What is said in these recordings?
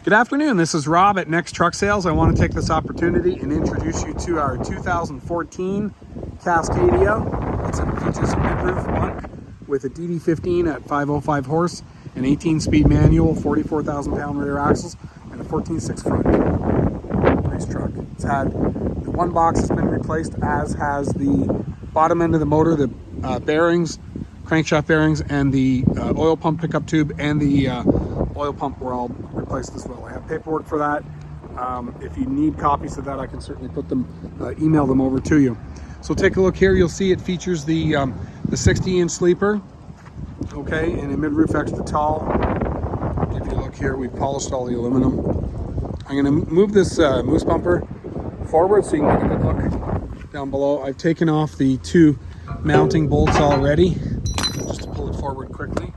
Good afternoon, this is Rob at Next Truck Sales. I want to take this opportunity and introduce you to our 2014 Cascadia. It features a mid-roof bunk with a DD15 at 505 horse, an 18-speed manual, 44,000 pound rear axles, and a 14.6 front. Nice truck. It's had the one box has been replaced, as has the bottom end of the motor, the bearings, crankshaft bearings, and the oil pump pickup tube, and the oil pump were all replaced as well. I have paperwork for that. If you need copies of that, I can certainly put them, email them over to you. So take a look here. You'll see it features the 60-inch sleeper, okay, and a mid-roof extra tall. I'll give you a look here. We've polished all the aluminum. I'm going to move this moose bumper forward so you can get a good look down below. I've taken off the two mounting bolts already, just to pull it forward quickly.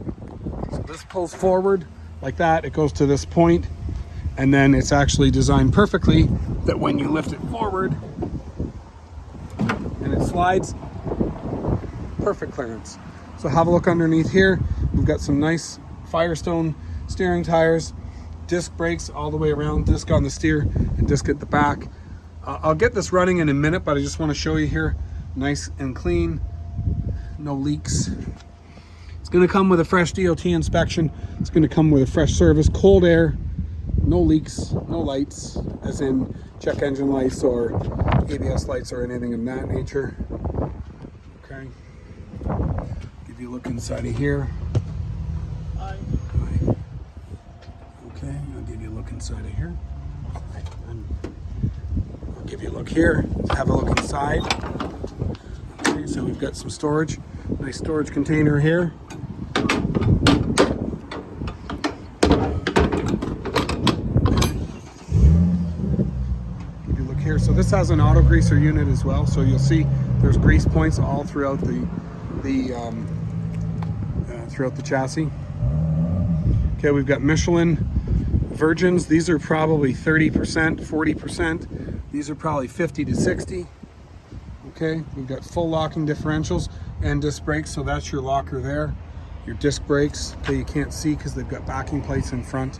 So this pulls forward like that, it goes to this point, and then it's actually designed perfectly that when you lift it forward and it slides, perfect clearance. So have a look underneath here. We've got some nice Firestone steering tires, disc brakes all the way around, disc on the steer and disc at the back. I'll get this running in a minute, but I just want to show you here, nice and clean, no leaks. It's going to come with a fresh DOT inspection. It's going to come with a fresh service, cold air, no leaks, no lights, as in check engine lights or ABS lights or anything of that nature. Okay. Give you a look inside of here. Hi. Okay, I'll give you a look inside of here. I'll give you a look here. Let's have a look inside. Okay, so we've got some storage. Nice storage container here. So this has an auto greaser unit as well. So you'll see there's grease points all throughout the chassis. Okay, we've got Michelin Virgins. These are probably 30%, 40%. These are probably 50 to 60. Okay, we've got full locking differentials and disc brakes. So that's your locker there. Your disc brakes. Okay, you can't see because they've got backing plates in front.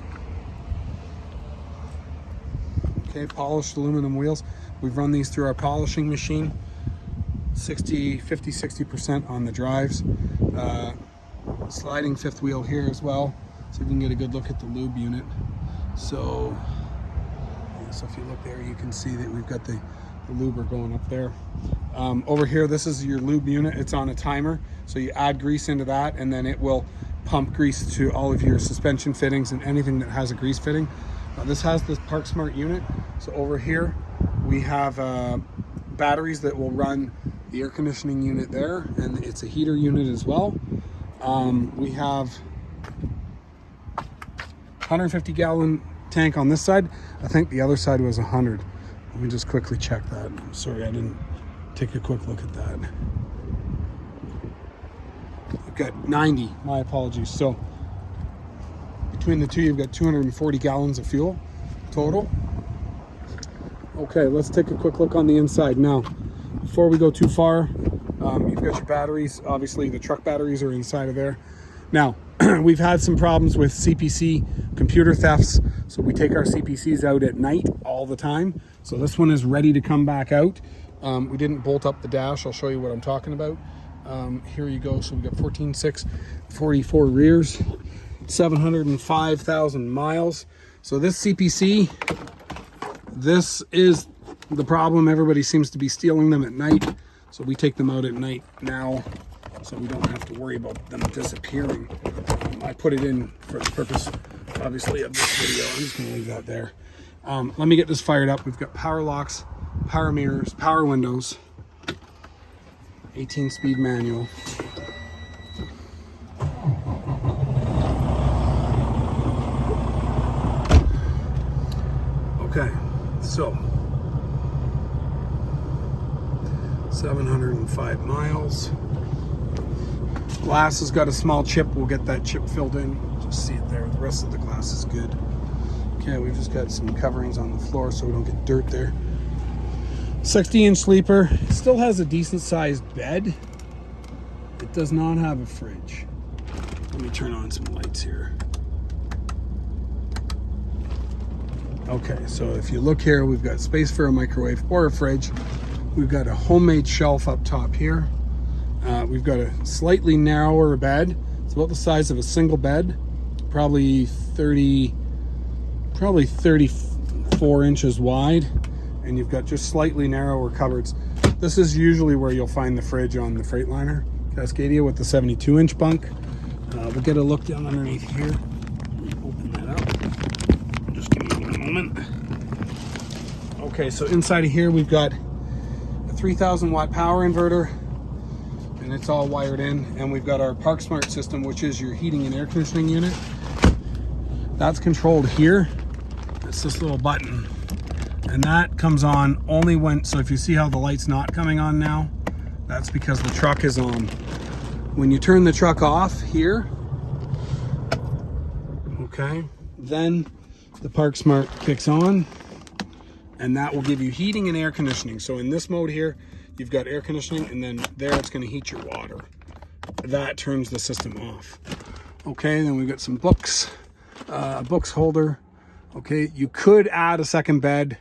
Okay, polished aluminum wheels. We've run these through our polishing machine. 50-60% on the drives. Sliding fifth wheel here as well, so you can get a good look at the lube unit. So if you look there, you can see that we've got the luber going up there. Over here, this is your lube unit. It's on a timer, so you add grease into that, and then it will pump grease to all of your suspension fittings and anything that has a grease fitting. This has this Park Smart unit. So over here we have batteries that will run the air conditioning unit there, and it's a heater unit as well. We have 150 gallon tank on this side. I think the other side was 100. Let me just quickly check that. Sorry, I didn't take a quick look at that. I've got 90, my apologies. So between the two, you've got 240 gallons of fuel total. Okay, let's take a quick look on the inside. Now, before we go too far, you've got your batteries. Obviously, the truck batteries are inside of there. Now, we've had some problems with CPC computer thefts, so we take our CPCs out at night all the time. So this one is ready to come back out. We didn't bolt up the dash. I'll show you what I'm talking about. Here you go. So we got 14.6, 44 rears. 705,000 miles. So this CPC, this is the problem. Everybody seems to be stealing them at night. So we take them out at night now, so we don't have to worry about them disappearing. I put it in for the purpose, obviously, of this video. I'm just gonna leave that there. Let me get this fired up. We've got power locks, power mirrors, power windows, 18-speed manual. Okay, so 705 miles. Glass has got a small chip. We'll get that chip filled in. Just see it there. The rest of the glass is good. Okay, we've just got some coverings on the floor so we don't get dirt there. 60-inch sleeper. It still has a decent sized bed. It does not have a fridge. Let me turn on some lights here. Okay, so if you look here, we've got space for a microwave or a fridge. We've got a homemade shelf up top here. We've got a slightly narrower bed. It's about the size of a single bed, probably 34 inches wide, and you've got just slightly narrower cupboards. This is usually where you'll find the fridge on the Freightliner Cascadia with the 72-inch bunk. We'll get a look down underneath here. Open that up. Just give me 1 moment. Okay, so inside of here we've got a 3,000 watt power inverter, and it's all wired in. And we've got our ParkSmart system, which is your heating and air conditioning unit. That's controlled here. It's this little button, and that comes on only when, so if you see how the light's not coming on now, that's because the truck is on. When you turn the truck off here, okay, then the ParkSmart kicks on, and that will give you heating and air conditioning. So in this mode here, you've got air conditioning, and then there it's going to heat your water. That turns the system off. Okay, then we've got some books, a books holder. Okay, you could add a second bed.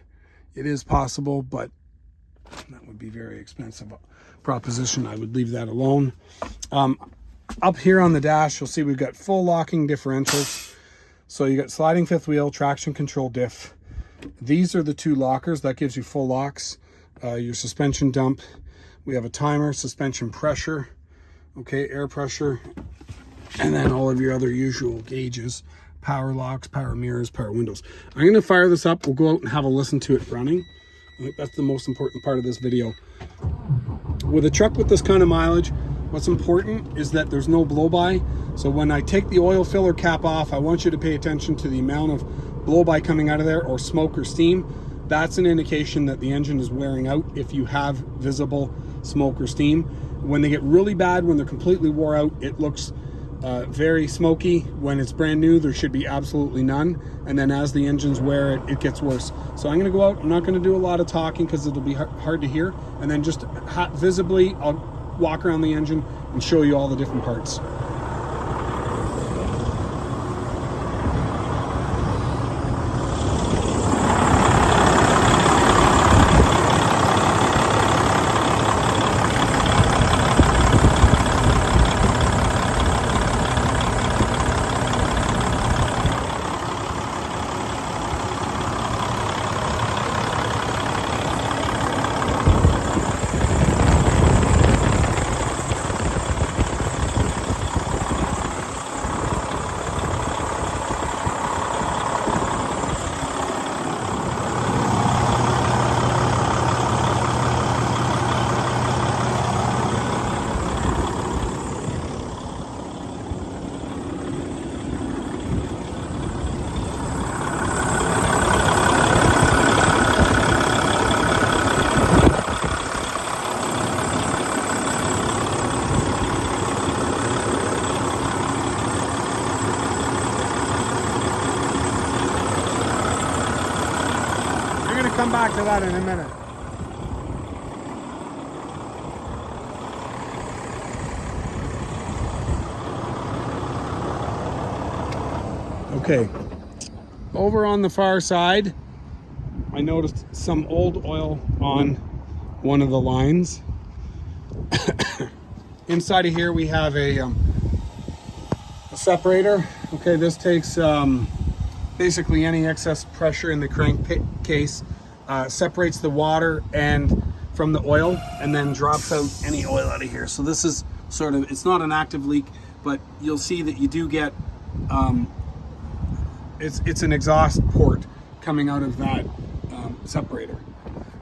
It is possible, but that would be very expensive proposition. I would leave that alone. Up here on the dash, you'll see we've got full locking differentials. So you got sliding fifth wheel, traction control diff. These are the two lockers. That gives you full locks. Your suspension dump. We have a timer, suspension pressure, okay, air pressure, and then all of your other usual gauges. Power locks, power mirrors, power windows. I'm going to fire this up. We'll go out and have a listen to it running. I think that's the most important part of this video. With a truck with this kind of mileage, what's important is that there's no blow-by. So when I take the oil filler cap off, I want you to pay attention to the amount of blow-by coming out of there, or smoke or steam. That's an indication that the engine is wearing out if you have visible smoke or steam. When they get really bad, when they're completely wore out, it looks very smoky. When it's brand new, there should be absolutely none, and then as the engines wear it, it gets worse. So I'm going to go out. I'm not going to do a lot of talking because it'll be hard to hear, and then just visibly I'll walk around the engine and show you all the different parts. Come back to that in a minute. Okay, over on the far side, I noticed some old oil on one of the lines. Inside of here we have a separator. Okay, this takes basically any excess pressure in the crankcase, separates the water and from the oil, and then drops out any oil out of here. So this is sort of, it's not an active leak, but you'll see that you do get it's an exhaust port coming out of that separator.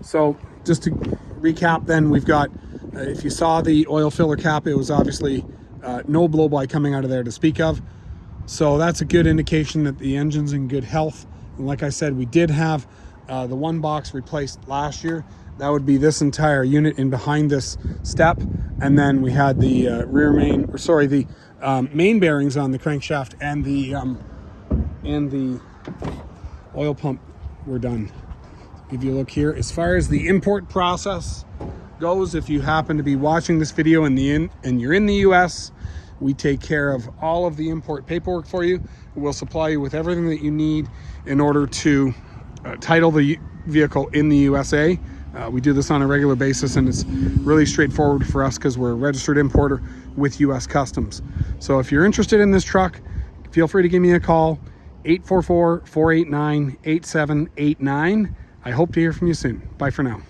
So just to recap, then we've got if you saw the oil filler cap, it was obviously no blow-by coming out of there to speak of. So that's a good indication that the engine's in good health. And like I said, we did have the one box replaced last year. That would be this entire unit in behind this step. And then we had the the main bearings on the crankshaft and the oil pump were done. If you look here, as far as the import process goes, if you happen to be watching this video and you're in the US, we take care of all of the import paperwork for you. We'll supply you with everything that you need in order to title the vehicle in the USA. We do this on a regular basis, and it's really straightforward for us because we're a registered importer with US Customs. So if you're interested in this truck, feel free to give me a call, 844-489-8789. I hope to hear from you soon. Bye for now.